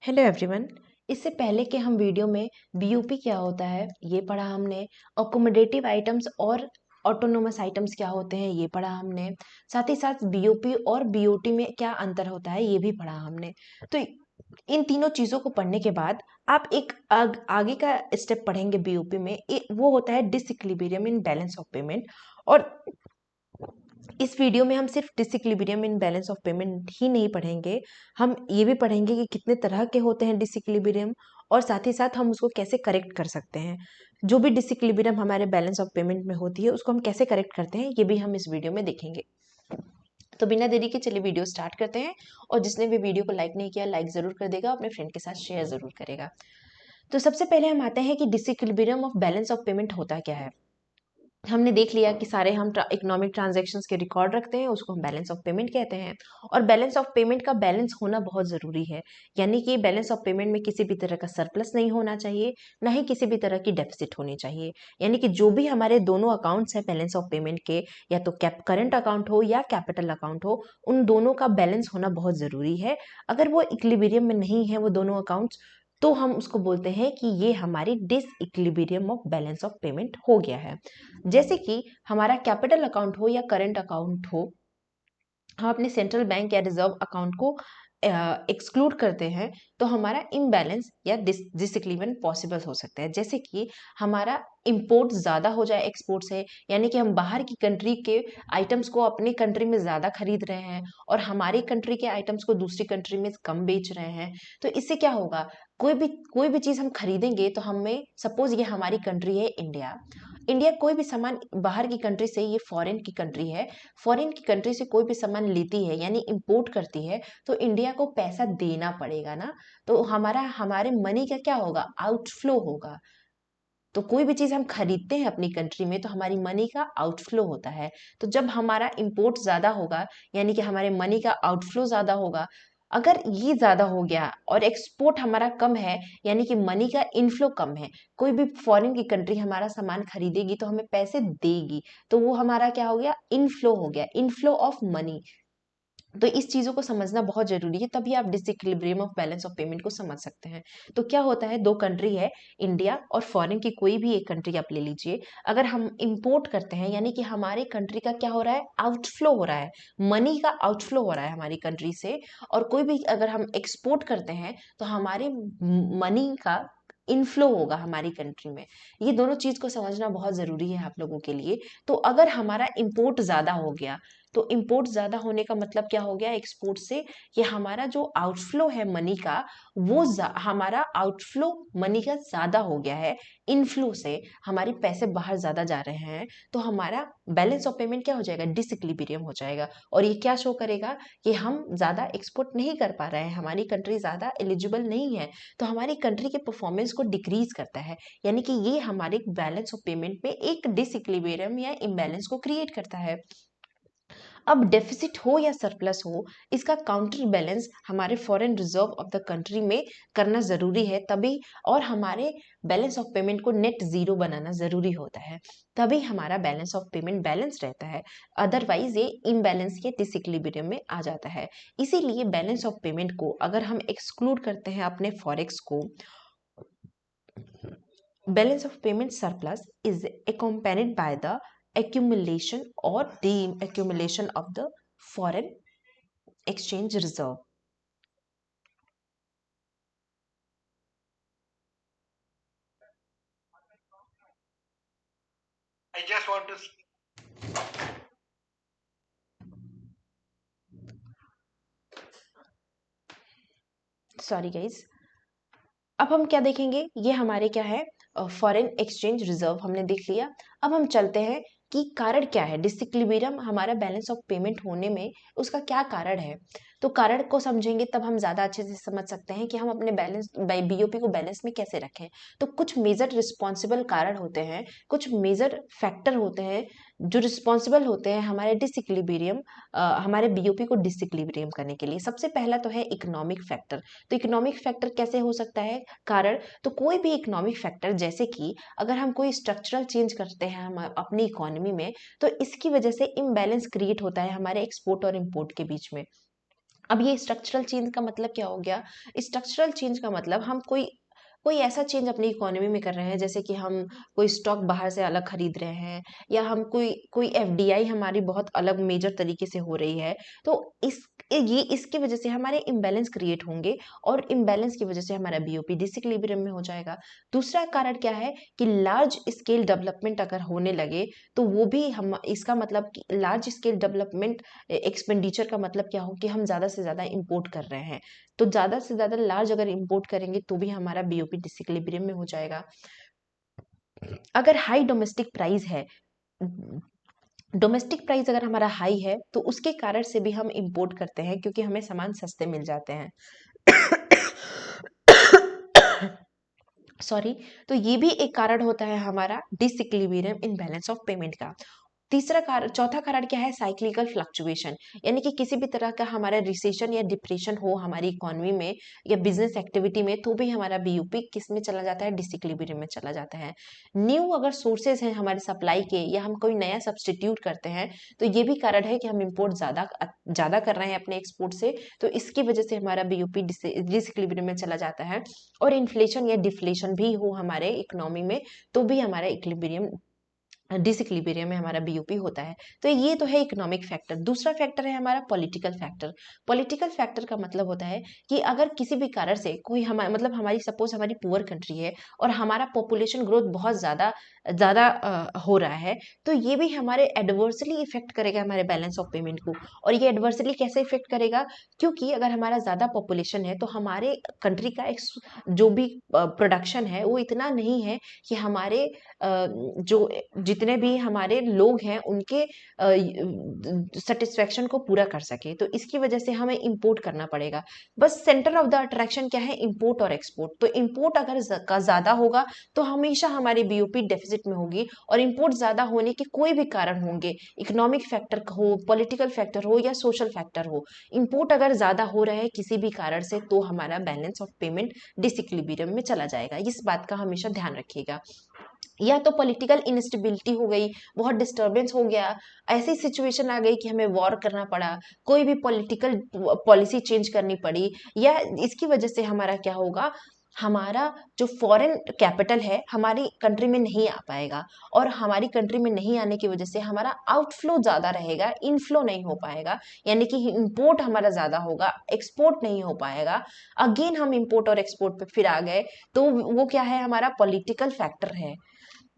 Hello everyone. इससे पहले कि हम वीडियो में बीयूपी क्या होता है ये पढ़ा हमने, अकोमोडेटिव आइटम्स और ऑटोनोमस आइटम्स क्या होते हैं ये पढ़ा हमने, साथ ही साथ बीओपी और बीओटी में क्या अंतर होता है ये भी पढ़ा हमने। तो इन तीनों चीज़ों को पढ़ने के बाद आप एक आगे का स्टेप पढ़ेंगे बीओपी में, वो होता है disequilibrium in balance of payment. और इस वीडियो में हम सिर्फ disequilibrium in balance of payment ही नहीं पढ़ेंगे, हम ये भी पढ़ेंगे कि कितने तरह के होते हैं डिसइक्विलिब्रियम, और साथ ही साथ हम उसको कैसे करेक्ट कर सकते हैं। जो भी डिसइक्विलिब्रियम हमारे बैलेंस ऑफ पेमेंट में होती है उसको हम कैसे करेक्ट करते हैं ये भी हम इस वीडियो में देखेंगे। तो बिना देरी के चलिए वीडियो स्टार्ट करते हैं। और जिसने भी वीडियो को लाइक नहीं किया लाइक ज़रूर कर देगा, अपने फ्रेंड के साथ शेयर ज़रूर करेगा। तो सबसे पहले हम आते हैं कि disequilibrium of balance of payment होता क्या है। हमने देख लिया कि सारे हम इकोनॉमिक ट्रांजैक्शंस के रिकॉर्ड रखते हैं, उसको हम बैलेंस ऑफ पेमेंट कहते हैं। और बैलेंस ऑफ पेमेंट का बैलेंस होना बहुत ज़रूरी है, यानी कि बैलेंस ऑफ पेमेंट में किसी भी तरह का सरप्लस नहीं होना चाहिए, ना ही किसी भी तरह की डेफिसिट होनी चाहिए। यानी कि जो भी हमारे दोनों अकाउंट्स हैं बैलेंस ऑफ पेमेंट के, या तो करंट अकाउंट हो या कैपिटल अकाउंट हो, उन दोनों का बैलेंस होना बहुत ज़रूरी है। अगर वो इक्विलिब्रियम में नहीं है वो दोनों अकाउंट्स, तो हम उसको बोलते हैं कि ये हमारी disequilibrium of balance of payment हो गया है। जैसे कि हमारा कैपिटल अकाउंट हो या करंट अकाउंट हो, हम अपने सेंट्रल बैंक या रिजर्व अकाउंट को एक्सक्लूड करते हैं तो हमारा इम्बैलेंस या डिसइक्विलिब्रियम पॉसिबल हो सकता है। जैसे कि हमारा इंपोर्ट ज़्यादा हो जाए एक्सपोर्ट से, यानी कि हम बाहर की कंट्री के आइटम्स को अपनी कंट्री में ज़्यादा खरीद रहे हैं और हमारी कंट्री के आइटम्स को दूसरी कंट्री में कम बेच रहे हैं। तो इससे क्या होगा, कोई भी चीज़ हम खरीदेंगे तो हमें, सपोज ये हमारी कंट्री है इंडिया, इंडिया कोई भी सामान बाहर की कंट्री से, ये फॉरेन की कंट्री है, फॉरेन की कंट्री से कोई भी सामान लेती है यानी इंपोर्ट करती है, तो इंडिया को पैसा देना पड़ेगा ना। तो हमारे मनी का क्या होगा, आउटफ्लो होगा। तो कोई भी चीज़ हम खरीदते हैं अपनी कंट्री में तो हमारी मनी का आउटफ्लो होता है। तो जब हमारा इंपोर्ट ज़्यादा होगा, यानी कि हमारे मनी का आउटफ्लो ज़्यादा होगा। अगर ये ज़्यादा हो गया और एक्सपोर्ट हमारा कम है, यानी कि मनी का इनफ्लो कम है, कोई भी फॉरेन की कंट्री हमारा सामान खरीदेगी तो हमें पैसे देगी, तो वो हमारा क्या हो गया, इनफ्लो हो गया, इनफ्लो ऑफ मनी। तो इस चीज़ों को समझना बहुत ज़रूरी है, तभी आप disequilibrium of balance of payment को समझ सकते हैं। तो क्या होता है, दो कंट्री है, इंडिया और फॉरेन की कोई भी एक कंट्री आप ले लीजिए। अगर हम इंपोर्ट करते हैं यानी कि हमारे कंट्री का क्या हो रहा है, आउटफ्लो हो रहा है, मनी का आउटफ्लो हो रहा है हमारी कंट्री से। और कोई भी अगर हम एक्सपोर्ट करते हैं तो हमारे मनी का इनफ्लो होगा हमारी कंट्री में। ये दोनों चीज़ को समझना बहुत ज़रूरी है आप लोगों के लिए। तो अगर हमारा इंपोर्ट ज़्यादा हो गया, तो इंपोर्ट ज़्यादा होने का मतलब क्या हो गया एक्सपोर्ट से, कि हमारा जो आउटफ्लो है मनी का, वो हमारा आउटफ्लो मनी का ज़्यादा हो गया है, इनफ्लो से हमारे पैसे बाहर ज़्यादा जा रहे हैं। तो हमारा बैलेंस ऑफ पेमेंट क्या हो जाएगा, डिसइक्विलिब्रियम हो जाएगा। और ये क्या शो करेगा कि हम ज़्यादा एक्सपोर्ट नहीं कर पा रहे हैं, हमारी कंट्री ज़्यादा एलिजिबल नहीं है, तो हमारी कंट्री के परफॉर्मेंस को डिक्रीज करता है। यानी कि ये हमारे बैलेंस ऑफ पेमेंट में एक डिसइक्विलिब्रियम या इम्बैलेंस को क्रिएट करता है। अब डेफिसिट हो या सरप्लस हो, इसका काउंटर बैलेंस हमारे foreign reserve of the country में करना ज़रूरी है तभी, और हमारे बैलेंस ऑफ पेमेंट को नेट ज़ीरो बनाना ज़रूरी होता है, तभी हमारा बैलेंस ऑफ पेमेंट बैलेंस रहता है। अदरवाइज ये इम्बैलेंस या डिसइक्विलिब्रियम में आ जाता है। इसीलिए बैलेंस ऑफ पेमेंट को अगर हम एक्सक्लूड करते हैं अपने फॉरेक्स को, balance of payment surplus is accompanied by the accumulation or de-accumulation of the foreign exchange reserve. I just want to. Sorry guys, अब हम क्या देखेंगे, ये हमारे क्या है, फॉरेन एक्सचेंज रिजर्व हमने देख लिया। अब हम चलते हैं कि कारण क्या है डिसइक्विलिब्रियम हमारा बैलेंस ऑफ पेमेंट होने में, उसका क्या कारण है। तो कारण को समझेंगे तब हम ज़्यादा अच्छे से समझ सकते हैं कि हम अपने बैलेंस बीओपी को बैलेंस में कैसे रखें। तो कुछ मेजर रिस्पॉन्सिबल कारण होते हैं, कुछ मेजर फैक्टर होते हैं जो रिस्पॉन्सिबल होते हैं हमारे डिसइक्विलिब्रियम, हमारे बीओपी को डिसइक्विलिब्रियम करने के लिए। सबसे पहला तो है इकोनॉमिक फैक्टर। तो इकोनॉमिक फैक्टर कैसे हो सकता है कारण, तो कोई भी इकोनॉमिक फैक्टर, जैसे कि अगर हम कोई स्ट्रक्चरल चेंज करते हैं हम अपनी इकोनॉमी में, तो इसकी वजह से इम्बैलेंस क्रिएट होता है हमारे एक्सपोर्ट और इंपोर्ट के बीच में। अब ये स्ट्रक्चरल चेंज का मतलब क्या हो गया? स्ट्रक्चरल चेंज का मतलब हम कोई कोई ऐसा चेंज अपनी इकोनॉमी में कर रहे हैं, जैसे कि हम कोई स्टॉक बाहर से अलग खरीद रहे हैं, या हम कोई कोई एफडीआई हमारी बहुत अलग मेजर तरीके से हो रही है। तो ये इसकी वजह से हमारे इम्बैलेंस क्रिएट होंगे, और इम्बैलेंस की वजह से हमारा बीओपी डिसइक्विलिब्रियम में हो जाएगा। दूसरा कारण क्या है कि लार्ज स्केल डेवलपमेंट अगर होने लगे, तो वो भी हम इसका मतलब कि लार्ज स्केल डेवलपमेंट एक्सपेंडिचर का मतलब क्या हो कि हम ज़्यादा से ज़्यादा इम्पोर्ट कर रहे हैं। तो ज़्यादा से ज़्यादा लार्ज अगर इम्पोर्ट करेंगे तो भी हमारा बीओपी डिसइक्विलिब्रियम में हो जाएगा। अगर हाई डोमेस्टिक प्राइस है, डोमेस्टिक प्राइस अगर हमारा हाई है, तो उसके कारण से भी हम इम्पोर्ट करते हैं, क्योंकि हमें सामान सस्ते मिल जाते हैं। सॉरी। तो ये भी एक कारण होता है हमारा disequilibrium in balance of payment का। तीसरा कारण चौथा कारण क्या है? साइक्लिकल फ्लक्चुएशन, यानी कि किसी भी तरह का हमारा रिसेशन या डिप्रेशन हो हमारी इकोनॉमी में या बिजनेस एक्टिविटी में, तो भी हमारा बीयूपी किस में चला जाता है? डिसइक्विलिब्रियम में चला जाता है। न्यू अगर सोर्सेज हैं हमारे सप्लाई के, या हम कोई नया सब्सटीट्यूट करते हैं, तो ये भी कारण है कि हम इम्पोर्ट ज़्यादा कर रहे हैं अपने एक्सपोर्ट से, तो इसकी वजह से हमारा बीयूपी डिसइक्विलिब्रियम में चला जाता है। और इन्फ्लेशन या डिफ्लेशन भी हो हमारे इकोनॉमी में, तो भी हमारा इक्विलिब्रियम डिसइक्विलिब्रियम में हमारा बीओपी होता है। तो ये तो है इकोनॉमिक फैक्टर। दूसरा फैक्टर है हमारा पॉलिटिकल फैक्टर। पॉलिटिकल फैक्टर का मतलब होता है कि अगर किसी भी कारण से कोई मतलब हमारी सपोज हमारी पुअर कंट्री है, और हमारा पॉपुलेशन ग्रोथ बहुत ज़्यादा ज़्यादा हो रहा है, तो ये भी हमारे एडवर्सली इफेक्ट करेगा हमारे बैलेंस ऑफ पेमेंट को। और ये एडवर्सली कैसे इफेक्ट करेगा? क्योंकि अगर हमारा ज़्यादा पॉपुलेशन है, तो हमारे कंट्री का एक जो भी प्रोडक्शन है वो इतना नहीं है कि हमारे जो जितने भी हमारे लोग हैं उनके सेटिस्फेक्शन को पूरा कर सके, तो इसकी वजह से हमें इंपोर्ट करना पड़ेगा। बस सेंटर ऑफ द अट्रैक्शन क्या है? इंपोर्ट और एक्सपोर्ट। तो इंपोर्ट अगर का ज़्यादा होगा, तो हमेशा हमारी बीओपी डेफिसिट में होगी, और इंपोर्ट ज़्यादा होने के कोई भी कारण होंगे, इकोनॉमिक फैक्टर हो, पॉलिटिकल फैक्टर हो, या सोशल फैक्टर हो, इंपोर्ट अगर ज़्यादा हो रहा है किसी भी कारण से, तो हमारा बैलेंस ऑफ पेमेंट डिसइक्विलिब्रियम में चला जाएगा। इस बात का हमेशा ध्यान रखिएगा। या तो पॉलिटिकल इंस्टेबिलिटी हो गई, बहुत डिस्टरबेंस हो गया, ऐसी सिचुएशन आ गई कि हमें वॉर करना पड़ा, कोई भी पॉलिटिकल पॉलिसी चेंज करनी पड़ी, या इसकी वजह से हमारा क्या होगा? हमारा जो फॉरेन कैपिटल है हमारी कंट्री में नहीं आ पाएगा, और हमारी कंट्री में नहीं आने की वजह से हमारा आउटफ्लो ज़्यादा रहेगा, इनफ्लो नहीं हो पाएगा, यानी कि इंपोर्ट हमारा ज़्यादा होगा, एक्सपोर्ट नहीं हो पाएगा। अगेन हम इंपोर्ट और एक्सपोर्ट पे फिर आ गए, तो वो क्या है? हमारा पॉलिटिकल फैक्टर है।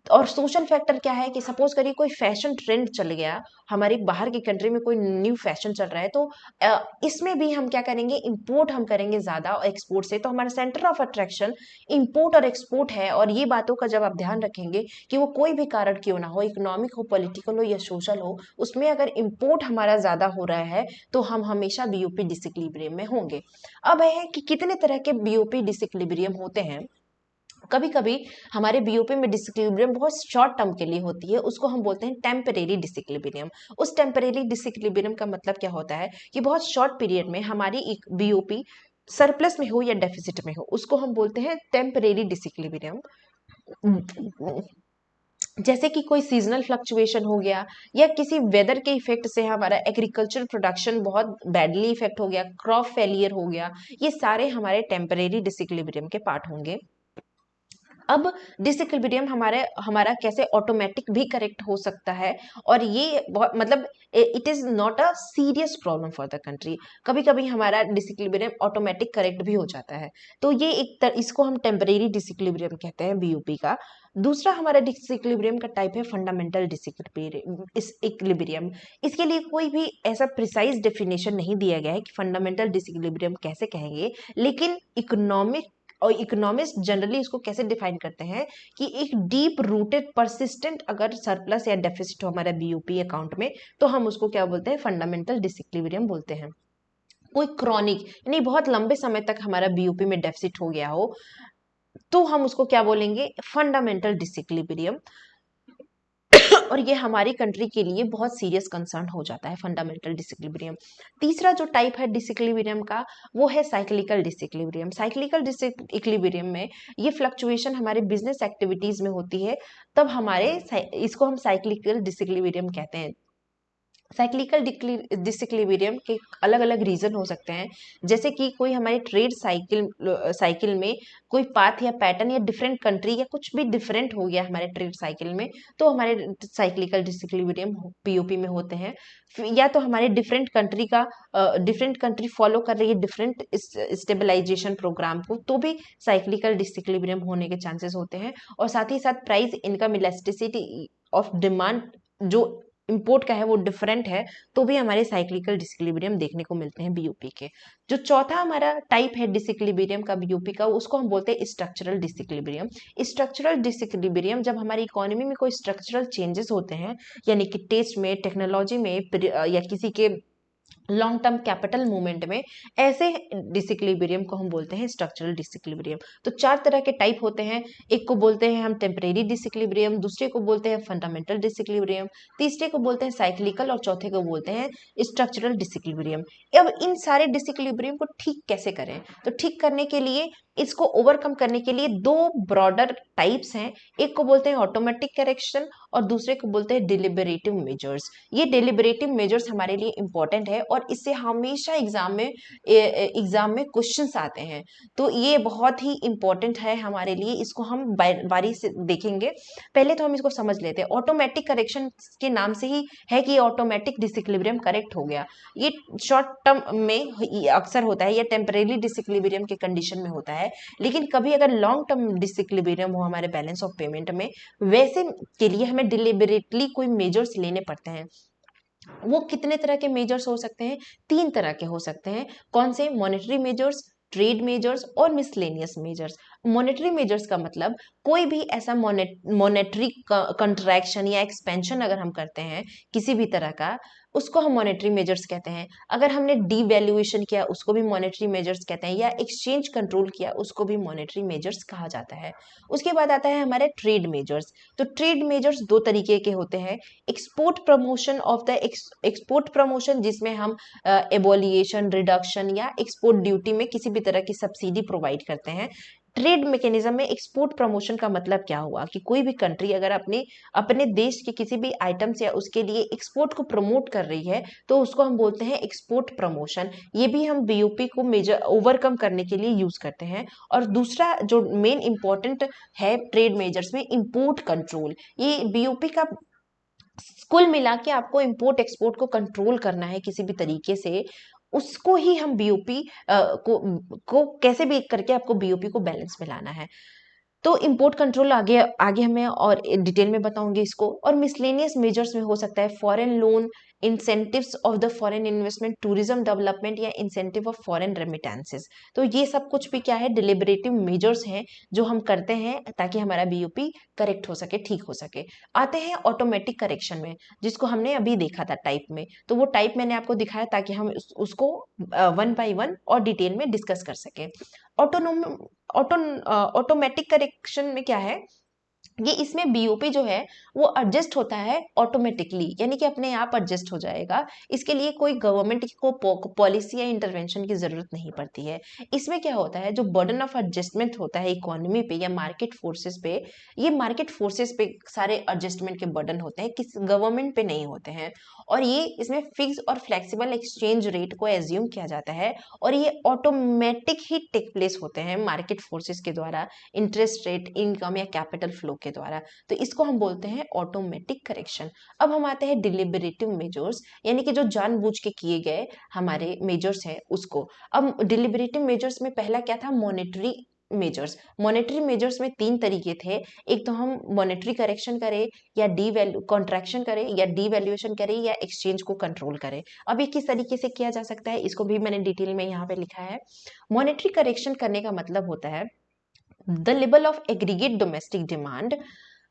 और सोशल फैक्टर क्या है कि सपोज करिए कोई फैशन ट्रेंड चल गया, हमारी बाहर की कंट्री में कोई न्यू फैशन चल रहा है, तो इसमें भी हम क्या करेंगे? इंपोर्ट हम करेंगे ज़्यादा और एक्सपोर्ट से, तो हमारा सेंटर ऑफ अट्रैक्शन इंपोर्ट और एक्सपोर्ट है। और ये बातों का जब आप ध्यान रखेंगे कि वो कोई भी कारण क्यों ना हो, इकोनॉमिक हो, पॉलिटिकल हो, या सोशल हो, उसमें अगर इंपोर्ट हमारा ज़्यादा हो रहा है, तो हम हमेशा बीओपी डिसइक्विलिब्रियम में होंगे। अब है कि कितने तरह के बीओपी डिसइक्विलिब्रियम होते हैं। कभी कभी हमारे बीओपी में डिसइक्विलिब्रियम बहुत शॉर्ट टर्म के लिए होती है, उसको हम बोलते हैं टेम्परेरी डिसइक्विलिब्रियम। उस टेम्परेरी डिसइक्विलिब्रियम का मतलब क्या होता है कि बहुत शॉर्ट पीरियड में हमारी एक बीओपी सरप्लस में हो या डेफिसिट में हो, उसको हम बोलते हैं टेम्परेरी डिसइक्विलिब्रियम। जैसे कि कोई सीजनल फ्लक्चुएशन हो गया, या किसी वेदर के इफेक्ट से हमारा एग्रीकल्चर प्रोडक्शन बहुत बैडली इफेक्ट हो गया, क्रॉप फेलियर हो गया, ये सारे हमारे टेम्परेरी डिसइक्विलिब्रियम के पार्ट होंगे। अब डिसइक्विलिब्रियम हमारा कैसे ऑटोमेटिक भी करेक्ट हो सकता है, और ये बहुत मतलब it is not a serious problem for the country. कभी कभी हमारा डिसइक्विलिब्रियम ऑटोमेटिक करेक्ट भी हो जाता है, तो ये इसको हम टेम्परेरी डिसइक्विलिब्रियम कहते हैं बीयूपी का। दूसरा हमारा डिसइक्विलिब्रियम का टाइप है फंडामेंटल डिसइक्विलिब्रियम। इसके लिए कोई भी ऐसा प्रिसाइज डेफिनेशन नहीं दिया गया है कि फंडामेंटल डिसइक्विलिब्रियम कैसे कहेंगे, लेकिन इकोनॉमिस्ट जनरली इसको कैसे डिफाइन करते हैं कि एक डीप रूटेड परसिस्टेंट अगर सरप्लस या डेफिसिट हो हमारा बीयूपी अकाउंट में, तो हम उसको क्या बोलते हैं? फंडामेंटल डिसइक्विलिब्रियम बोलते हैं। कोई क्रॉनिक यानी बहुत लंबे समय तक हमारा बीयूपी में डेफिसिट हो गया हो, तो हम उसको क्या बोलेंगे? Fundamental disequilibrium. और ये हमारी कंट्री के लिए बहुत सीरियस कंसर्न हो जाता है, फंडामेंटल डिसइक्विलिब्रियम। तीसरा जो टाइप है डिसइक्विलिब्रियम का, वो है साइक्लिकल डिसइक्विलिब्रियम। साइक्लिकल डिसइक्विलिब्रियम में ये फ्लक्चुएशन हमारे बिजनेस एक्टिविटीज में होती है, तब इसको हम साइक्लिकल डिसइक्विलिब्रियम कहते हैं। साइक्लिकल डिसइक्विलिब्रियम के अलग अलग रीजन हो सकते हैं, जैसे कि कोई हमारे ट्रेड साइकिल में कोई पाथ या पैटर्न या डिफरेंट कंट्री या कुछ भी डिफरेंट हो गया हमारे ट्रेड साइकिल में, तो हमारे साइक्लिकल डिसइक्विलिब्रियम पीओपी में होते हैं। या तो हमारे डिफरेंट कंट्री फॉलो कर रही है डिफरेंट स्टेबलाइजेशन प्रोग्राम को, तो भी साइक्लिकल डिसइक्विलिब्रियम होने के चांसेस होते हैं। और साथ ही साथ price income elasticity of demand जो इंपोर्ट का है वो डिफरेंट है, तो भी हमारे साइक्लिकल डिसइक्विलिब्रियम देखने को मिलते हैं बीयूपी के। जो चौथा हमारा टाइप है डिसइक्विलिब्रियम का बीयूपी का, उसको हम बोलते हैं स्ट्रक्चरल डिसइक्विलिब्रियम। स्ट्रक्चरल डिसइक्विलिब्रियम जब हमारी इकोनॉमी में कोई स्ट्रक्चरल चेंजेस होते हैं, यानी कि टेस्ट में, टेक्नोलॉजी में या किसी के लॉन्ग टर्म कैपिटल मूवमेंट में, ऐसे डिसइक्विलिब्रियम को हम बोलते हैं स्ट्रक्चरल डिसइक्विलिब्रियम। तो चार तरह के टाइप होते हैं। एक को बोलते हैं हम टेम्परेरी डिसइक्विलिब्रियम, दूसरे को बोलते हैं फंडामेंटल डिसइक्विलिब्रियम, तीसरे को बोलते हैं साइक्लिकल और चौथे को बोलते हैं स्ट्रक्चरल डिसइक्विलिब्रियम। अब इन सारे डिसइक्विलिब्रियम को ठीक कैसे करें? तो ठीक करने के लिए, इसको ओवरकम करने के लिए दो ब्रॉडर टाइप्स हैं। एक को बोलते हैं ऑटोमेटिक करेक्शन और दूसरे को बोलते हैं डिलिबरेटिव मेजर्स। ये डिलिबरेटिव मेजर्स हमारे लिए इंपॉर्टेंट है और इससे हमेशा एग्जाम में क्वेश्चंस आते हैं, तो ये बहुत ही इंपॉर्टेंट है हमारे लिए। इसको हम बारी से देखेंगे। पहले तो हम इसको समझ लेते हैं। ऑटोमेटिक करेक्शन के नाम से ही है कि ऑटोमेटिक डिसइक्विलिब्रियम करेक्ट हो गया। ये शॉर्ट टर्म में अक्सर होता है या टेम्परेरी डिसइक्विलिब्रियम के कंडीशन में होता है, लेकिन कभी अगर लॉन्ग टर्म डिसइक्विलिब्रियम हो हमारे बैलेंस ऑफ पेमेंट में, वैसे के लिए हमें डिलिबरेटली कोई मेजर्स लेने पड़ते हैं। वो कितने तरह के मेजर्स हो सकते हैं? तीन तरह के हो सकते हैं। कौन से? मॉनेटरी मेजर्स, ट्रेड मेजर्स और मिसलेनियस मेजर्स। मॉनेटरी मेजर्स का मतलब कोई भी ऐसा मॉनेटरी कंट्रैक्शन या एक्सपेंशन अगर हम करते हैं किसी भी तरह का, उसको हम मॉनेटरी मेजर्स कहते हैं। अगर हमने डीवैल्यूएशन किया उसको भी मॉनेटरी मेजर्स कहते हैं, या एक्सचेंज कंट्रोल किया उसको भी मॉनेटरी मेजर्स कहा जाता है। उसके बाद आता है हमारे ट्रेड मेजर्स। तो ट्रेड मेजर्स दो तरीके के होते हैं। Export promotion of the export promotion, जिसमें हम एबोलिएशन, रिडक्शन या एक्सपोर्ट ड्यूटी में किसी भी तरह की सब्सिडी प्रोवाइड करते हैं। ट्रेड मैकेनिज्म में एक्सपोर्ट प्रमोशन का मतलब क्या हुआ कि कोई भी कंट्री अगर अपने अपने देश के किसी भी आइटम्स या उसके लिए एक्सपोर्ट को प्रमोट कर रही है, तो उसको हम बोलते हैं एक्सपोर्ट प्रमोशन। ये भी हम बीओपी को मेजर ओवरकम करने के लिए यूज करते हैं। और दूसरा जो मेन इंपॉर्टेंट है ट्रेड मेजर्स में, इंपोर्ट कंट्रोल। ये बीओपी का कुल मिला के आपको इंपोर्ट एक्सपोर्ट को कंट्रोल करना है किसी भी तरीके से, उसको ही हम बीओपी को कैसे भी करके आपको बीओपी को बैलेंस में लाना है। तो इंपोर्ट कंट्रोल आगे आगे हमें और डिटेल में बताऊंगी इसको। और मिसलेनियस मेजर्स में हो सकता है foreign loan, incentives of the foreign investment, tourism development या इंसेंटिव ऑफ फॉरेन रेमिटेंसेस। तो ये सब कुछ भी क्या है? डिलिबरेटिव मेजर्स हैं जो हम करते हैं ताकि हमारा बीओपी करेक्ट हो सके, ठीक हो सके। आते हैं ऑटोमेटिक करेक्शन में, जिसको हमने अभी देखा था टाइप में। तो वो टाइप मैंने आपको दिखाया ताकि हम उसको वन बाय वन और डिटेल में डिस्कस कर सके। ऑटोनोम ऑटो ऑटोमेटिक करेक्शन में क्या है? ये इसमें बीओपी जो है वो एडजस्ट होता है ऑटोमेटिकली, यानी कि अपने आप एडजस्ट हो जाएगा। इसके लिए कोई गवर्नमेंट को पॉलिसी या इंटरवेंशन की जरूरत नहीं पड़ती है। इसमें क्या होता है, जो बर्डन ऑफ एडजस्टमेंट होता है इकोनॉमी पे या मार्केट फोर्सेस पे, ये मार्केट फोर्सेस पे सारे एडजस्टमेंट के बर्डन होते हैं, किस गवर्नमेंट पे नहीं होते हैं। और ये इसमें फिक्स और फ्लेक्सिबल एक्सचेंज रेट को एज्यूम किया जाता है, और ये ऑटोमेटिक ही टेक प्लेस होते हैं मार्केट फोर्सेस के द्वारा, इंटरेस्ट रेट, इनकम या कैपिटल फ्लो के द्वारा। तो इसको हम बोलते हैं ऑटोमेटिक करेक्शन। अब हम आते हैं डिलिबरेटिव मेजर्स, यानी कि जो जानबूझ के किए गए हमारे मेजर्स हैं उसको। अब डिलिबरेटिव मेजर्स में पहला क्या था? Monetary measures. मॉनेटरी मेजर्स में तीन तरीके थे। एक तो हम मॉनेटरी करेक्शन करें या कॉन्ट्रैक्शन करें या डीवैल्यूएशन करें या एक्सचेंज को कंट्रोल करें। अब ये किस तरीके से किया जा सकता है, इसको भी मैंने डिटेल में यहाँ पे लिखा है। मॉनेटरी करेक्शन करने का मतलब होता है the level of aggregate domestic demand,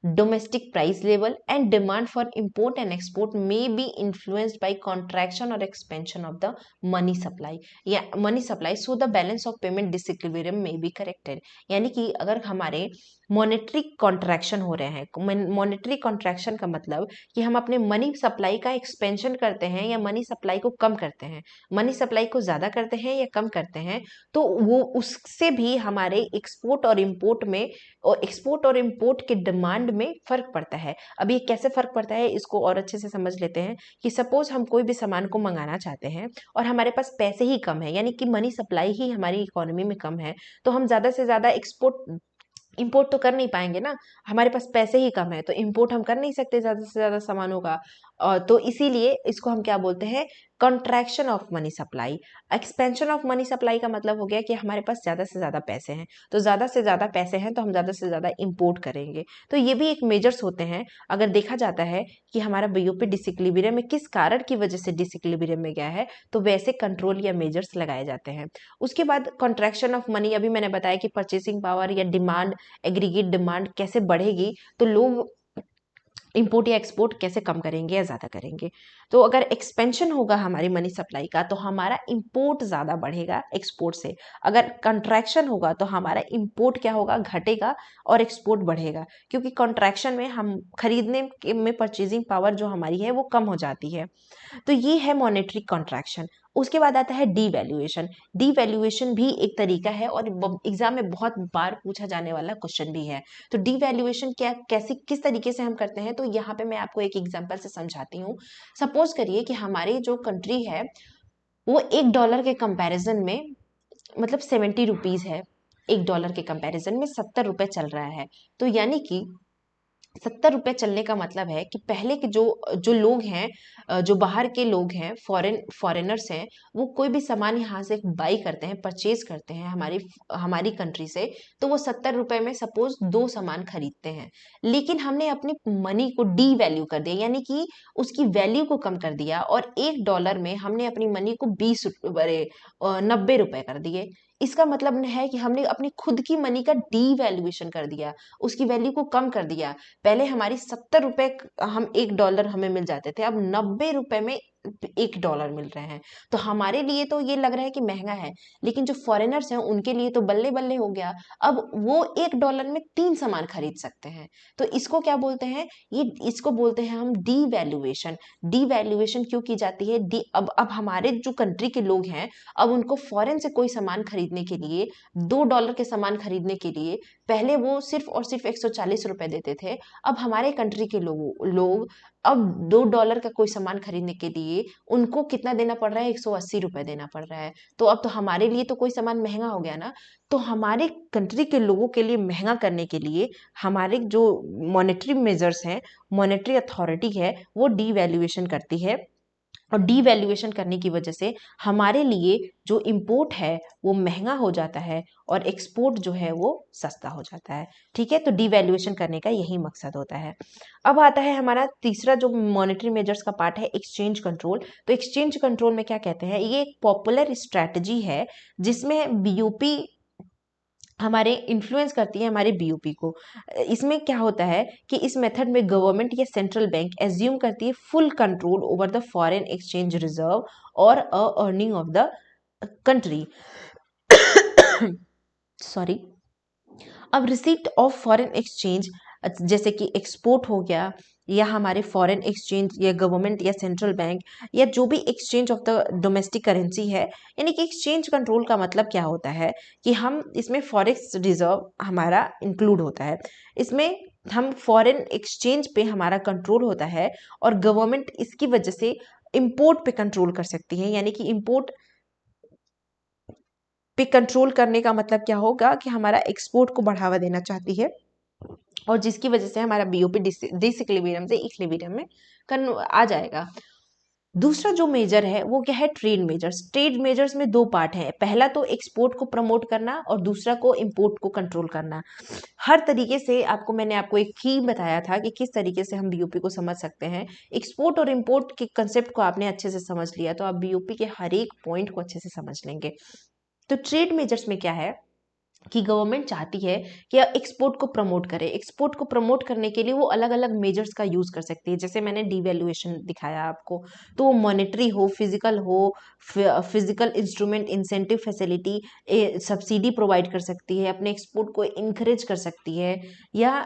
domestic price level and demand for import and export may be influenced by contraction or expansion of the money supply so the balance of payment disequilibrium may be corrected। यानी कि अगर हमारे monetary contraction हो रहे हैं। Monetary contraction का मतलब कि हम अपने मनी सप्लाई का एक्सपेंशन करते हैं या मनी सप्लाई को कम करते हैं, मनी सप्लाई को ज़्यादा करते हैं या कम करते हैं, तो वो उससे भी हमारे एक्सपोर्ट और इम्पोर्ट के डिमांड में फ़र्क पड़ता है। अब ये कैसे फ़र्क पड़ता है इसको और अच्छे से समझ लेते हैं कि सपोज़ हम कोई भी सामान को मंगाना चाहते हैं और हमारे पास पैसे ही कम है, यानी कि मनी सप्लाई ही हमारी इकोनॉमी में कम है, तो हम ज़्यादा से ज़्यादा इंपोर्ट तो कर नहीं पाएंगे ना, हमारे पास पैसे ही कम है, तो इंपोर्ट हम कर नहीं सकते ज़्यादा से ज़्यादा सामानों का। तो इसीलिए इसको हम क्या बोलते हैं, contraction of money supply. Expansion of money supply का मतलब हो गया कि हमारे पास ज़्यादा से ज़्यादा पैसे हैं, तो ज़्यादा से ज़्यादा पैसे हैं तो हम ज़्यादा से ज़्यादा इंपोर्ट करेंगे। तो ये भी एक मेजर्स होते हैं। अगर देखा जाता है कि हमारा बीओपी डिसइक्विलिब्रियम में किस कारण की वजह से डिसइक्विलिब्रियम में गया है, तो वैसे कंट्रोल या मेजर्स लगाए जाते हैं। उसके बाद कॉन्ट्रैक्शन ऑफ मनी, अभी मैंने बताया कि परचेसिंग पावर या डिमांड, एग्रीगेट डिमांड कैसे बढ़ेगी, तो लोग इंपोर्ट या एक्सपोर्ट कैसे कम करेंगे या ज़्यादा करेंगे। तो अगर एक्सपेंशन होगा हमारी मनी सप्लाई का तो हमारा इंपोर्ट ज़्यादा बढ़ेगा एक्सपोर्ट से। अगर कंट्रैक्शन होगा तो हमारा इंपोर्ट क्या होगा, घटेगा, और एक्सपोर्ट बढ़ेगा, क्योंकि कंट्रैक्शन में हम खरीदने में परचेजिंग पावर जो हमारी है वो कम हो जाती है। तो ये है मॉनेटरी कॉन्ट्रैक्शन। उसके बाद आता है डीवैल्यूएशन। डीवैल्यूएशन भी एक तरीका है और एग्जाम में बहुत बार पूछा जाने वाला क्वेश्चन भी है। तो डीवैल्यूएशन क्या, कैसे, किस तरीके से हम करते हैं, तो यहाँ पे मैं आपको एक एग्जांपल से समझाती हूँ। सपोज करिए कि हमारी जो कंट्री है वो $1 के कंपैरिजन में, मतलब 70 रुपीज है, $1 के कंपैरिजन में 70 रुपए चल रहा है। तो यानी कि 70 रुपए चलने का मतलब है कि पहले के जो जो लोग हैं, जो बाहर के लोग हैं, फॉरेनर्स हैं, वो कोई भी सामान यहाँ से बाई करते हैं, परचेज करते हैं हमारी हमारी कंट्री से, तो वो 70 रुपए में सपोज 2 सामान खरीदते हैं। लेकिन हमने अपनी मनी को डी वैल्यू कर दिया, यानी कि उसकी वैल्यू को कम कर दिया, और $1 में हमने अपनी मनी को 90 रुपए कर दिए। इसका मतलब है कि हमने अपनी खुद की मनी का डी वैल्यूएशन कर दिया, उसकी वैल्यू को कम कर दिया। पहले हमारी 70 रुपए, हम $1 हमें मिल जाते थे, अब 90 रुपए में $1 मिल रहे हैं। तो हमारे लिए तो ये लग रहा है कि महंगा है, लेकिन जो फॉरेनर्स हैं उनके लिए तो बल्ले बल्ले हो गया। अब वो $1 में 3 सामान खरीद सकते हैं। तो इसको क्या बोलते हैं, ये इसको बोलते हैं हम डीवैल्यूएशन। डीवैल्यूएशन क्यों की जाती है, अब हमारे जो कंट्री के लोग हैं, अब उनको फॉरेन से कोई सामान खरीदने के लिए, $2 के सामान खरीदने के लिए पहले वो सिर्फ और सिर्फ $140 देते थे। अब हमारे कंट्री के लोग अब $2 का कोई सामान खरीदने के लिए उनको कितना देना पड़ रहा है, $180 देना पड़ रहा है। तो अब तो हमारे लिए तो कोई सामान महंगा हो गया ना। तो हमारे कंट्री के लोगों के लिए महंगा करने के लिए हमारे जो मॉनेटरी मेजर्स हैं, मॉनेटरी अथॉरिटी है, वो डीवैल्यूएशन करती है, और डीवैल्यूएशन करने की वजह से हमारे लिए जो इंपोर्ट है वो महंगा हो जाता है और एक्सपोर्ट जो है वो सस्ता हो जाता है। ठीक है, तो डीवैल्यूएशन करने का यही मकसद होता है। अब आता है हमारा तीसरा जो मॉनेटरी मेजर्स का पार्ट है, एक्सचेंज कंट्रोल। तो एक्सचेंज कंट्रोल में क्या कहते हैं, ये एक पॉपुलर स्ट्रैटेजी है जिसमें बीओपी हमारे इन्फ्लुएंस करती है हमारे बीओपी को। इसमें क्या होता है कि इस मेथड में गवर्नमेंट या सेंट्रल बैंक एज्यूम करती है full control over the foreign exchange reserve और earning of the country. Sorry. अब रिसीप्ट ऑफ फॉरेन एक्सचेंज, जैसे कि एक्सपोर्ट हो गया, या हमारे फॉरेन एक्सचेंज, या गवर्नमेंट या सेंट्रल बैंक, या जो भी exchange of the domestic currency है, यानी कि एक्सचेंज कंट्रोल का मतलब क्या होता है कि हम इसमें फॉरेक्स रिजर्व हमारा इंक्लूड होता है। इसमें हम फॉरेन एक्सचेंज पे हमारा कंट्रोल होता है, और गवर्नमेंट इसकी वजह से इंपोर्ट पे कंट्रोल कर सकती है, यानी कि इंपोर्ट पे कंट्रोल करने का मतलब क्या होगा कि हमारा एक्सपोर्ट को बढ़ावा देना चाहती है, और जिसकी वजह से हमारा बीओपी डिसइक्विलिब्रियम से इक्विलिब्रियम में आ जाएगा। दूसरा जो मेजर है वो क्या है, ट्रेड मेजर्स। ट्रेड मेजर्स में 2 पार्ट है, पहला तो एक्सपोर्ट को प्रमोट करना और दूसरा को इंपोर्ट को कंट्रोल करना। हर तरीके से मैंने आपको एक थीम बताया था कि किस तरीके से हम बीओपी को समझ सकते हैं। एक्सपोर्ट और इंपोर्ट के कंसेप्ट को आपने अच्छे से समझ लिया तो आप बीओपी के हर एक पॉइंट को अच्छे से समझ लेंगे। तो ट्रेड मेजर्स में क्या है कि गवर्नमेंट चाहती है कि एक्सपोर्ट को प्रमोट करे। एक्सपोर्ट को प्रमोट करने के लिए वो अलग अलग मेजर्स का यूज़ कर सकती है। जैसे मैंने डिवैल्यूएशन दिखाया आपको, तो वो मॉनेटरी हो, फिजिकल हो, physical instrument, incentive facility, subsidy provide कर सकती है, अपने एक्सपोर्ट को इंकरेज कर सकती है, या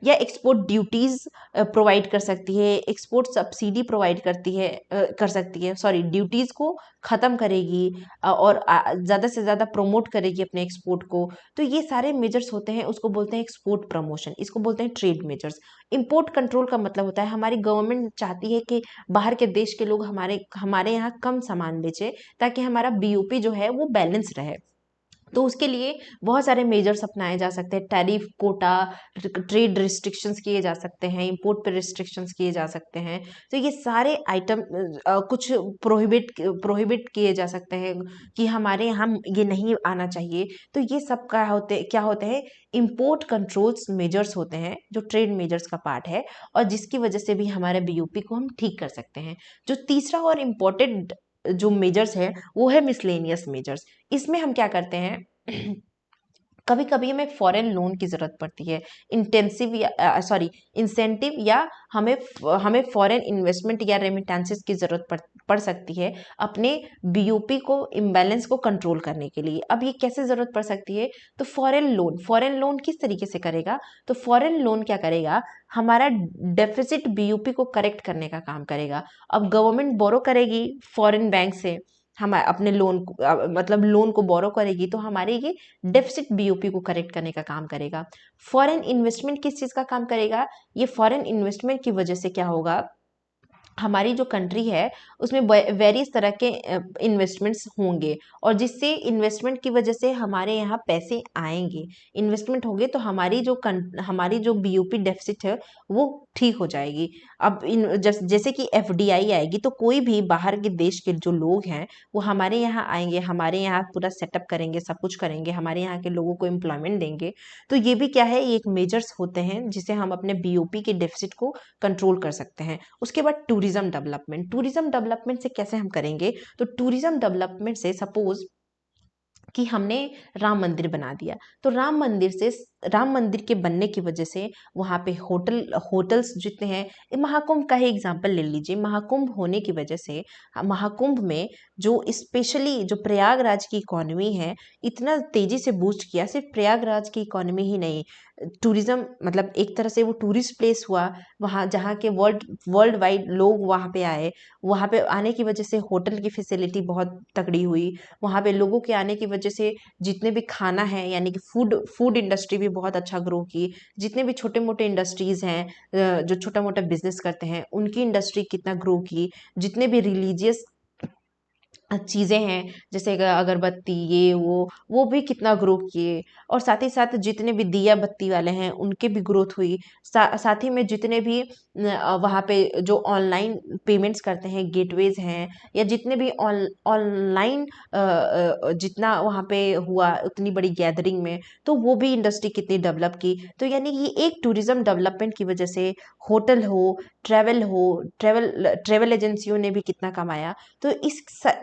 या एक्सपोर्ट ड्यूटीज प्रोवाइड कर सकती है, एक्सपोर्ट सब्सिडी प्रोवाइड करती है, कर सकती है, सॉरी, ड्यूटीज को ख़त्म करेगी, और ज़्यादा से ज़्यादा प्रमोट करेगी अपने एक्सपोर्ट को। तो ये सारे मेजर्स होते हैं, उसको बोलते हैं एक्सपोर्ट प्रमोशन, इसको बोलते हैं ट्रेड मेजर्स। इंपोर्ट कंट्रोल का मतलब होता है हमारी गवर्नमेंट चाहती है कि बाहर के देश के लोग हमारे हमारे यहाँ कम सामान बेचे, ताकि हमारा बीओपी जो है वो बैलेंस रहे। तो उसके लिए बहुत सारे मेजर्स अपनाए जा सकते हैं। टैरिफ, कोटा, ट्रेड रिस्ट्रिक्शंस किए जा सकते हैं, इंपोर्ट पर रिस्ट्रिक्शंस किए जा सकते हैं। तो ये सारे आइटम कुछ प्रोहिबिट किए जा सकते हैं कि हमारे यहाँ ये नहीं आना चाहिए। तो ये सब क्या होते हैं, इंपोर्ट कंट्रोल्स मेजर्स होते हैं, जो ट्रेड मेजर्स का पार्ट है, और जिसकी वजह से भी हमारे बीओपी को हम ठीक कर सकते हैं। जो तीसरा और इम्पोर्टेंट जो मेजर्स है वो है मिसलेनियस मेजर्स। इसमें हम क्या करते हैं, कभी कभी हमें फॉरेन लोन की ज़रूरत पड़ती है, इंटेंसिव या सॉरी इंसेंटिव, या हमें हमें फॉरेन इन्वेस्टमेंट या रेमिटेंसेस की ज़रूरत पड़ सकती है अपने बीओपी को, इम्बैलेंस को कंट्रोल करने के लिए। अब ये कैसे ज़रूरत पड़ सकती है, तो फॉरेन लोन किस तरीके से करेगा, तो फॉरेन लोन क्या करेगा, हमारा डेफिसिट बीओपी को करेक्ट करने का काम करेगा। अब गवर्नमेंट बोरो करेगी फॉरेन बैंक से, हम अपने लोन को मतलब लोन को बोरो करेगी, तो हमारे ये डेफिसिट बीओपी को करेक्ट करने का काम करेगा। फॉरेन इन्वेस्टमेंट किस चीज़ का काम करेगा, ये फॉरेन इन्वेस्टमेंट की वजह से क्या होगा, हमारी जो कंट्री है उसमें वेरियस तरह के इन्वेस्टमेंट्स होंगे, और जिससे इन्वेस्टमेंट की वजह से हमारे यहाँ पैसे आएंगे। इन्वेस्टमेंट होंगे तो हमारी जो बीओपी डेफिसिट है वो ठीक हो जाएगी। अब जैसे कि एफडीआई आएगी, तो कोई भी बाहर के देश के जो लोग हैं वो हमारे यहाँ आएंगे, हमारे यहाँ पूरा सेटअप करेंगे, सब कुछ करेंगे, हमारे यहाँ के लोगों को एम्प्लॉयमेंट देंगे। तो ये भी क्या है, ये एक मेजर्स होते हैं जिसे हम अपने बीओपी के डेफिसिट को कंट्रोल कर सकते हैं। उसके बाद टूरिज्म डेवलपमेंट से कैसे हम करेंगे, तो टूरिज्म डेवलपमेंट से सपोज कि हमने राम मंदिर बना दिया, तो राम मंदिर के बनने की वजह से वहाँ पे होटल्स जितने हैं, महाकुंभ का ही एग्जांपल ले लीजिए। महाकुंभ होने की वजह से महाकुंभ में जो स्पेशली जो प्रयागराज की इकोनॉमी है, इतना तेजी से बूस्ट किया। सिर्फ प्रयागराज की इकोनॉमी ही नहीं, टूरिज्म मतलब एक तरह से वो टूरिस्ट प्लेस हुआ, वहाँ जहाँ के वर्ल्ड वाइड लोग वहाँ पे आए। वहाँ पे आने की वजह से होटल की फैसिलिटी बहुत तगड़ी हुई। वहाँ पे लोगों के आने की वजह से जितने भी खाना है, यानी कि फूड इंडस्ट्री भी बहुत अच्छा ग्रो की। जितने भी छोटे मोटे इंडस्ट्रीज हैं, जो छोटा मोटा बिजनेस करते हैं, उनकी इंडस्ट्री कितना ग्रो की। जितने भी रिलीजियस चीज़ें हैं, जैसे अगरबत्ती, ये वो भी कितना ग्रो किए। और साथ ही साथ जितने भी दिया बत्ती वाले हैं उनके भी ग्रोथ हुई। साथ ही में जितने भी वहाँ पे जो ऑनलाइन पेमेंट्स करते हैं, गेटवेज हैं, या जितने भी ऑनलाइन जितना वहाँ पे हुआ उतनी बड़ी गैदरिंग में, तो वो भी इंडस्ट्री कितनी डेवलप की। तो यानी कि एक टूरिज्म डेवलपमेंट की वजह से होटल हो, ट्रेवल एजेंसियों ने भी कितना कमाया। तो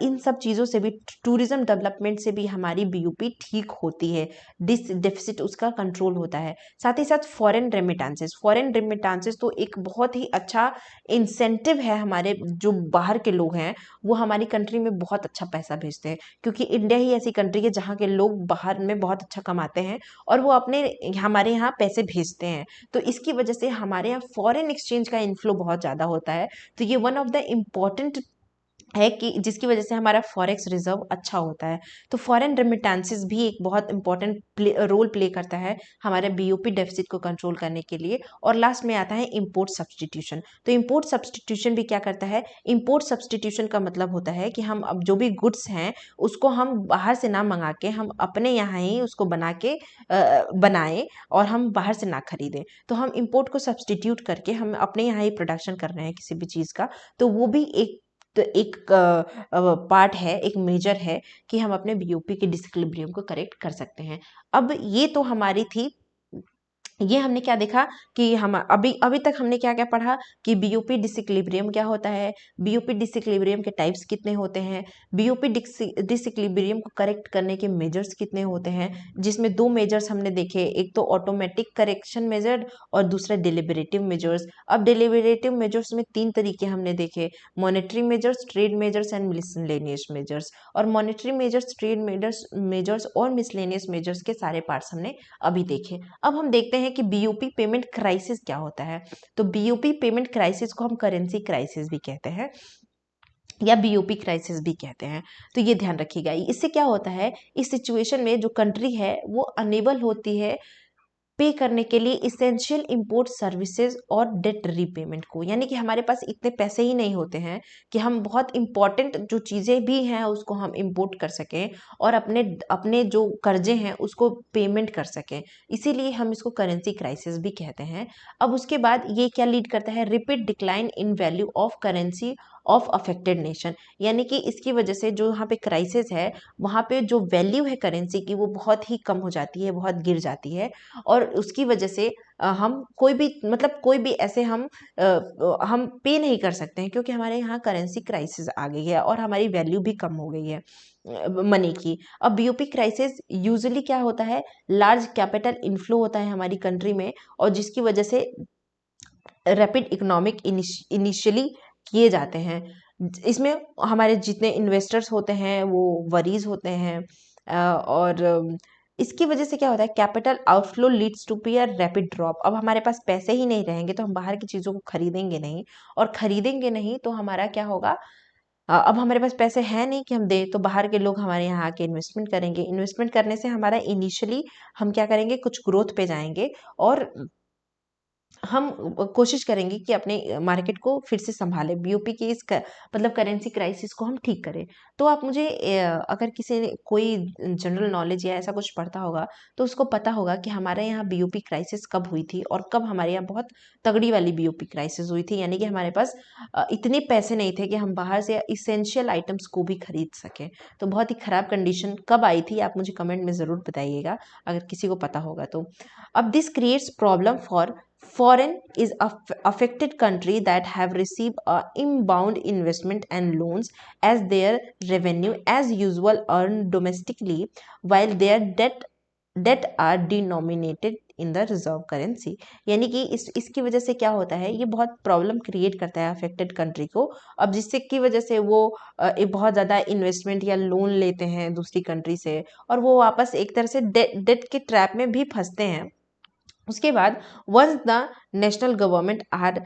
इन सब चीज़ों से भी, टूरिज्म डेवलपमेंट से भी हमारी बीओपी ठीक होती है, डेफिसिट उसका कंट्रोल होता है। साथ ही साथ फॉरेन रेमिटेंसेस तो एक बहुत ही अच्छा इंसेंटिव है। हमारे जो बाहर के लोग हैं वो हमारी कंट्री में बहुत अच्छा पैसा भेजते हैं, क्योंकि इंडिया ही ऐसी कंट्री है जहाँ के लोग बाहर में बहुत अच्छा कमाते हैं और वो हमारे यहाँ पैसे भेजते हैं। तो इसकी वजह से हमारे यहाँ फॉरेन एक्सचेंज का इनफ्लो बहुत ज़्यादा होता है। तो ये वन ऑफ द इम्पॉर्टेंट है कि जिसकी वजह से हमारा फॉरेक्स रिजर्व अच्छा होता है। तो फॉरेन रेमिटेंसेस भी एक बहुत इंपॉर्टेंट रोल प्ले करता है हमारे बीओपी डेफिसिट को कंट्रोल करने के लिए। और लास्ट में आता है इंपोर्ट सब्सटीट्यूशन। तो इंपोर्ट सब्सटीट्यूशन भी क्या करता है, इंपोर्ट सब्सटीट्यूशन का मतलब होता है कि हम अब जो भी गुड्स हैं उसको हम बाहर से ना मंगा के हम अपने यहाँ ही उसको बनाएं और हम बाहर से ना खरीदें। तो हम इंपोर्ट को सब्सटीट्यूट करके हम अपने यहाँ ही प्रोडक्शन कर रहे हैं किसी भी चीज़ का। तो वो भी एक पार्ट है, एक मेजर है कि हम अपने बीओपी के डिसइक्विलिब्रियम को करेक्ट कर सकते हैं। अब ये तो हमारी थी ये हमने क्या देखा कि हम अभी अभी तक हमने क्या क्या पढ़ा कि बीओपी डिसइक्विलिब्रियम क्या होता है, बीओपी डिसइक्विलिब्रियम के टाइप्स कितने होते हैं, बीओपी डिसइक्विलिब्रियम को करेक्ट करने के मेजर्स कितने होते हैं, जिसमें दो मेजर्स हमने देखे, एक तो ऑटोमेटिक करेक्शन मेजर और दूसरा डिलिबरेटिव मेजर्स। अब डिलिबरेटिव मेजर्स में तीन तरीके हमने देखे, monetary measures, trade measures and miscellaneous measures. और मॉनेटरी मेजर्स, ट्रेड मेजर्स और मिसलेनियस मेजर्स के सारे पार्ट्स हमने अभी देखे। अब हम देखते हैं कि बीओपी पेमेंट क्राइसिस क्या होता है। तो बीओपी पेमेंट क्राइसिस को हम करेंसी क्राइसिस भी कहते हैं या बीओपी क्राइसिस भी कहते हैं। तो ये ध्यान रखिएगा। इससे क्या होता है, इस सिचुएशन में जो कंट्री है वो अनेबल होती है पे करने के लिए इसेंशियल इंपोर्ट सर्विसेज और डेट रीपेमेंट को, यानी कि हमारे पास इतने पैसे ही नहीं होते हैं कि हम बहुत इंपॉर्टेंट जो चीज़ें भी हैं उसको हम इंपोर्ट कर सकें और अपने अपने जो कर्जे हैं उसको पेमेंट कर सकें। इसीलिए हम इसको करेंसी क्राइसिस भी कहते हैं। अब उसके बाद ये क्या लीड करता है, repeat decline in value of currency of affected nation, यानी कि इसकी वजह से जो यहाँ पे क्राइसिस है वहाँ पे जो वैल्यू है करेंसी की वो बहुत ही कम हो जाती है, बहुत गिर जाती है। और उसकी वजह से हम कोई भी मतलब कोई भी ऐसे हम पे नहीं कर सकते हैं क्योंकि हमारे यहाँ करेंसी क्राइसिस आ गई है और हमारी वैल्यू भी कम हो गई है मनी की। अब बीओपी क्राइसिस यूजुअली क्या होता है, लार्ज कैपिटल इनफ्लो होता है हमारी कंट्री में और जिसकी वजह से रैपिड इकोनॉमिक इनिशियली किए जाते हैं। इसमें हमारे जितने इन्वेस्टर्स होते हैं वो वरीज होते हैं और इसकी वजह से क्या होता है, capital outflow leads to be a rapid drop. अब हमारे पास पैसे ही नहीं रहेंगे तो हम बाहर की चीज़ों को खरीदेंगे नहीं और खरीदेंगे नहीं तो हमारा क्या होगा, अब हमारे पास पैसे हैं नहीं कि हम दें, तो बाहर के लोग हमारे यहाँ आके इन्वेस्टमेंट करेंगे। इन्वेस्टमेंट करने से हमारा इनिशियली हम क्या करेंगे, कुछ ग्रोथ पे जाएंगे और हम कोशिश करेंगे कि अपने मार्केट को फिर से संभालें, बीओपी की मतलब करेंसी क्राइसिस को हम ठीक करें। तो आप मुझे अगर किसी ने कोई जनरल नॉलेज या ऐसा कुछ पढ़ता होगा तो उसको पता होगा कि हमारे यहाँ बीओपी क्राइसिस कब हुई थी और कब हमारे यहाँ बहुत तगड़ी वाली बीओपी क्राइसिस हुई थी, यानी कि हमारे पास इतने पैसे नहीं थे कि हम बाहर से इसेंशियल आइटम्स को भी खरीद सकें। तो बहुत ही ख़राब कंडीशन कब आई थी आप मुझे कमेंट में ज़रूर बताइएगा अगर किसी को पता होगा तो। अब this creates problem for foreign is affected country that have received inbound investment and loans as their revenue as usual earned domestically while their debt are denominated in the reserve currency। यानी कि इसकी वजह से क्या होता है, ये बहुत प्रॉब्लम क्रिएट करता है अफेक्टेड कंट्री को। अब जिससे की वजह से वो एक बहुत ज़्यादा इन्वेस्टमेंट या लोन लेते हैं दूसरी कंट्री से और वो वापस एक तरह से डेट के ट्रैप में भी फंसते हैं। उसके बाद once the national government are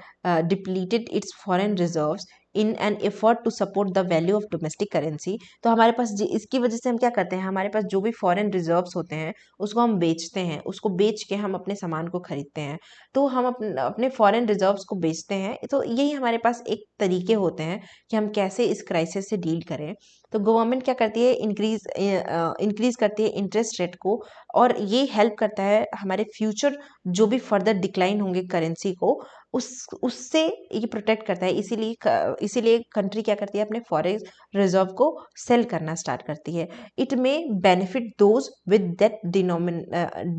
depleted its foreign reserves in an effort to support the value of domestic currency. तो हमारे पास इसकी वजह से हम क्या करते हैं, हमारे पास जो भी फॉरेन रिजर्व्स होते हैं उसको हम बेचते हैं, उसको बेच के हम अपने सामान को खरीदते हैं। तो हम अपने फॉरेन रिजर्व्स को बेचते हैं। तो यही हमारे पास एक तरीके होते हैं कि हम कैसे इस क्राइसिस से डील करें। तो गवर्नमेंट क्या करती है, इंक्रीज करती है इंटरेस्ट रेट को और ये हेल्प करता है हमारे फ्यूचर जो भी फर्दर डिक्लाइन होंगे करेंसी को उससे ये प्रोटेक्ट करता है। इसीलिए कंट्री क्या करती है, अपने फॉरेन रिजर्व को सेल करना स्टार्ट करती है। इट में benefit those with that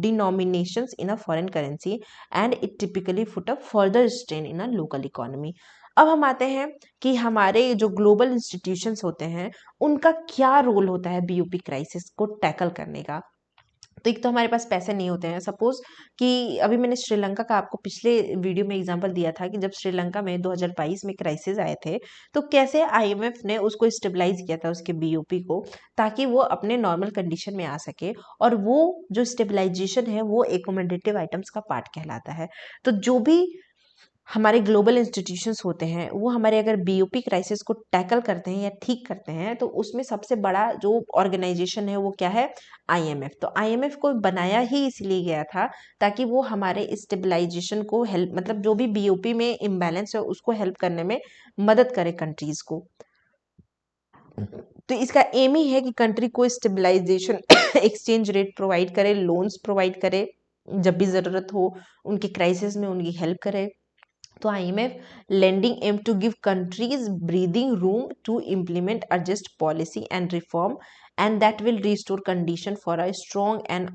denominations in a foreign currency and it typically put a further strain in a local economy. अब हम आते हैं कि हमारे जो ग्लोबल इंस्टीट्यूशंस होते हैं उनका क्या रोल होता है बीओपी क्राइसिस को टैकल करने का। तो एक तो हमारे पास पैसे नहीं होते हैं। सपोज कि अभी मैंने श्रीलंका का आपको पिछले वीडियो में एग्जांपल दिया था कि जब श्रीलंका में 2022 में क्राइसिस आए थे तो कैसे आईएमएफ ने उसको स्टेबलाइज किया था उसके बीओपी को, ताकि वो अपने नॉर्मल कंडीशन में आ सके। और वो जो स्टेबलाइजेशन है वो एकोमोडेटिव आइटम्स का पार्ट कहलाता है। तो जो भी हमारे ग्लोबल इंस्टीट्यूशंस होते हैं वो हमारे अगर बीओपी क्राइसिस को टैकल करते हैं या ठीक करते हैं तो उसमें सबसे बड़ा जो ऑर्गेनाइजेशन है वो क्या है, आईएमएफ। तो आईएमएफ को बनाया ही इसलिए गया था ताकि वो हमारे स्टेबलाइजेशन को हेल्प, मतलब जो भी बीओपी में इम्बैलेंस है उसको हेल्प करने में मदद करे कंट्रीज को। तो इसका एम ही है कि कंट्री को स्टेबलाइजेशन एक्सचेंज रेट प्रोवाइड करे, लोन्स प्रोवाइड करे, जब भी ज़रूरत हो उनके क्राइसिस में उनकी हेल्प करे। तो IMF lending aim to give countries breathing room to implement a just policy and reform and that will restore condition for a strong and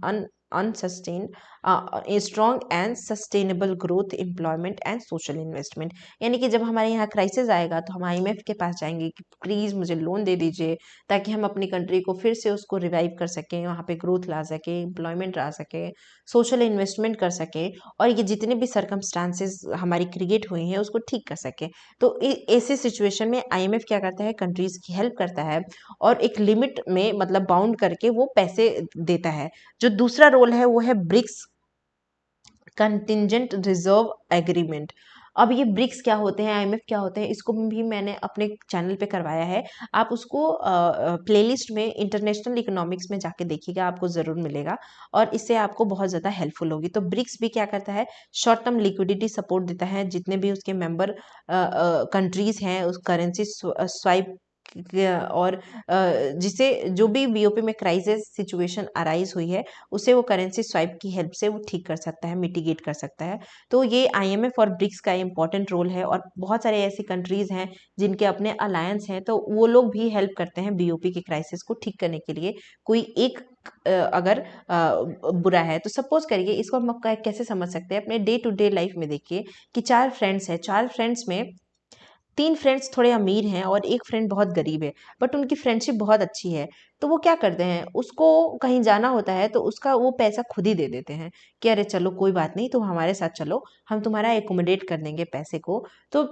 unsustained strong and sustainable growth, employment and social investment. यानी कि जब हमारे यहाँ crisis आएगा तो हम IMF के पास जाएंगे कि प्लीज़ मुझे लोन दे दीजिए, ताकि हम अपनी कंट्री को फिर से उसको रिवाइव कर सकें, वहाँ पे ग्रोथ ला सकें, एम्प्लॉयमेंट ला सकें, सोशल इन्वेस्टमेंट कर सकें, और ये जितने भी सर्कमस्टांसेस हमारी क्रिएट हुई हैं उसको ठीक कर सकें। तो ऐसे सिचुएशन में IMF क्या करता है, कंट्रीज़ की हेल्प करता है और एक लिमिट में मतलब बाउंड करके वो पैसे देता है। जो दूसरा रोल है वो है ब्रिक्स कंटिंजेंट रिजर्व एग्रीमेंट। अब ये ब्रिक्स क्या होते हैं, IMF क्या होते हैं, इसको भी मैंने अपने चैनल पे करवाया है। आप उसको प्लेलिस्ट में इंटरनेशनल इकोनॉमिक्स में जाके देखिएगा, आपको ज़रूर मिलेगा और इससे आपको बहुत ज़्यादा हेल्पफुल होगी। तो ब्रिक्स भी क्या करता है, शॉर्ट टर्म लिक्विडिटी सपोर्ट देता है, जितने भी उसके मेंबर कंट्रीज़ हैं उस करेंसी स्वाइप और जिसे जो भी BOP में क्राइसिस सिचुएशन अराइज हुई है उसे वो करेंसी स्वाइप की हेल्प से वो ठीक कर सकता है, मिटिगेट कर सकता है। तो ये IMF और ब्रिक्स का इंपॉर्टेंट रोल है और बहुत सारे ऐसी कंट्रीज़ हैं जिनके अपने अलायंस हैं, तो वो लोग भी हेल्प करते हैं BOP के क्राइसिस को ठीक करने के लिए। कोई एक अगर बुरा है तो सपोज करिए, इसको हम कैसे समझ सकते हैं, अपने डे टू डे लाइफ में देखिए कि 4 फ्रेंड्स हैं, 4 फ्रेंड्स में 3 फ्रेंड्स थोड़े अमीर हैं और 1 फ्रेंड बहुत गरीब है, बट उनकी फ्रेंडशिप बहुत अच्छी है। तो वो क्या करते हैं, उसको कहीं जाना होता है तो उसका वो पैसा खुद ही दे देते हैं कि अरे चलो कोई बात नहीं, तुम हमारे साथ चलो, हम तुम्हारा एकोमोडेट कर देंगे पैसे को। तो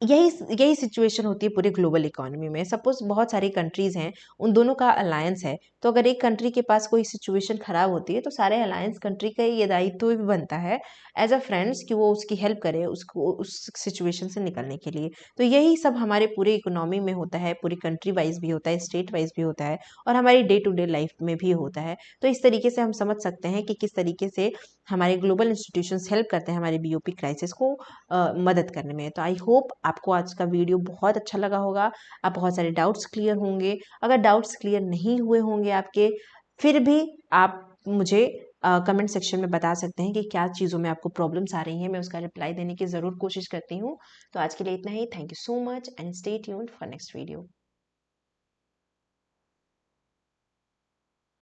यही यही सिचुएशन होती है पूरे ग्लोबल इकोनॉमी में। सपोज बहुत सारी कंट्रीज़ हैं, उन दोनों का अलायंस है, तो अगर एक कंट्री के पास कोई सिचुएशन ख़राब होती है तो सारे अलायंस कंट्री का ये दायित्व भी बनता है एज अ फ्रेंड्स कि वो उसकी हेल्प करे उसको उस सिचुएशन से निकलने के लिए। तो यही सब हमारे पूरे इकोनॉमी में होता है, पूरी कंट्री वाइज भी होता है, स्टेट वाइज भी होता है और हमारी डे टू डे लाइफ में भी होता है। तो इस तरीके से हम समझ सकते हैं कि किस तरीके से हमारे ग्लोबल इंस्टीट्यूशंस हेल्प करते हैं हमारे BOP क्राइसिस को मदद करने में। तो आई होप आपको आज का वीडियो बहुत अच्छा लगा होगा, आप बहुत सारे डाउट्स क्लियर होंगे। अगर डाउट्स क्लियर नहीं हुए होंगे आपके, फिर भी आप मुझे कमेंट सेक्शन में बता सकते हैं कि क्या चीज़ों में आपको प्रॉब्लम्स आ रही हैं, मैं उसका रिप्लाई देने की ज़रूर कोशिश करती हूँ। तो आज के लिए इतना ही। Thank you so much and stay tuned for next video.